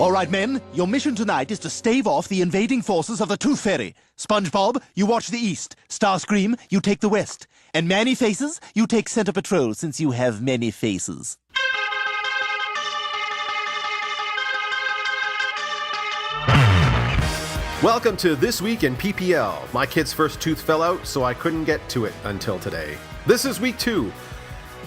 All right, men, your mission tonight is to stave off the invading forces of the Tooth Fairy. SpongeBob, you watch the east. Starscream, you take the west. And Manny Faces, you take center patrol since you have many faces. Welcome to This Week in PPL. My kid's first tooth fell out, so I couldn't get to it until today. This is week 2.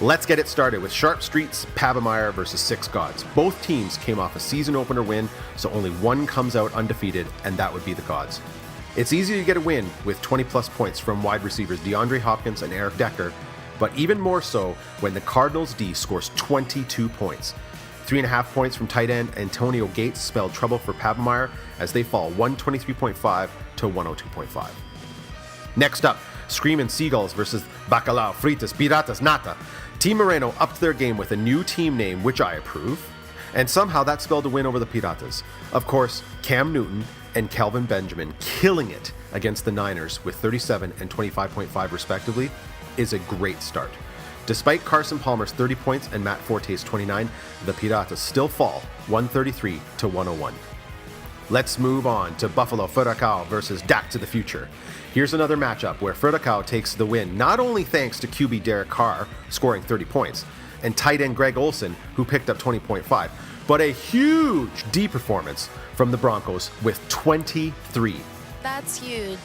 Let's get it started with Sharp Street's Pavemire versus Six Gods. Both teams came off a season opener win, so only one comes out undefeated, and that would be the Gods. It's easy to get a win with 20-plus points from wide receivers DeAndre Hopkins and Eric Decker, but even more so when the Cardinals' D scores 22 points. 3.5 points from tight end Antonio Gates spelled trouble for Pavemire as they fall 123.5 to 102.5. Next up, Screamin' Seagulls versus Bacalao Fritas Piratas Nata. Team Moreno upped their game with a new team name, which I approve, and somehow that spelled a win over the Piratas. Of course, Cam Newton and Kelvin Benjamin killing it against the Niners with 37 and 25.5 respectively is a great start. Despite Carson Palmer's 30 points and Matt Forte's 29, the Piratas still fall 133 to 101. Let's move on to Buffalo Furacao versus Dak to the Future. Here's another matchup where Furacao takes the win not only thanks to QB Derek Carr scoring 30 points and tight end Greg Olsen who picked up 20.5, but a huge D performance from the Broncos with 23. That's huge.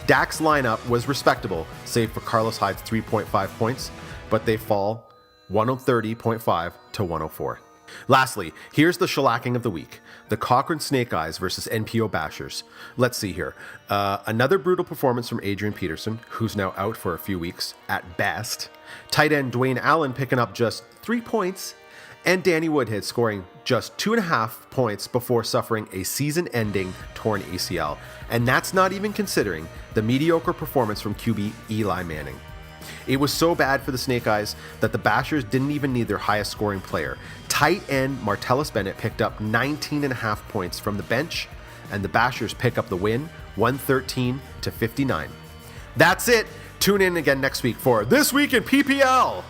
Dak's lineup was respectable, save for Carlos Hyde's 3.5 points, but they fall 130.5 to 104. Lastly, here's the shellacking of the week. The Cochrane Snake Eyes versus NPO Bashers. Let's see here. Another brutal performance from Adrian Peterson, who's now out for a few weeks at best. Tight end Dwayne Allen picking up just 3 points. And Danny Woodhead scoring just 2.5 points before suffering a season-ending torn ACL. And that's not even considering the mediocre performance from QB Eli Manning. It was so bad for the Snake Eyes that the Bashers didn't even need their highest scoring player. Tight end Martellus Bennett picked up 19.5 points from the bench, and the Bashers pick up the win, 113 to 59. That's it. Tune in again next week for This Week in PPL.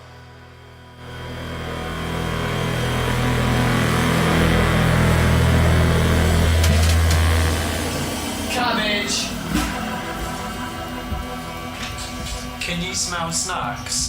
Cabbage! Can you smell snacks?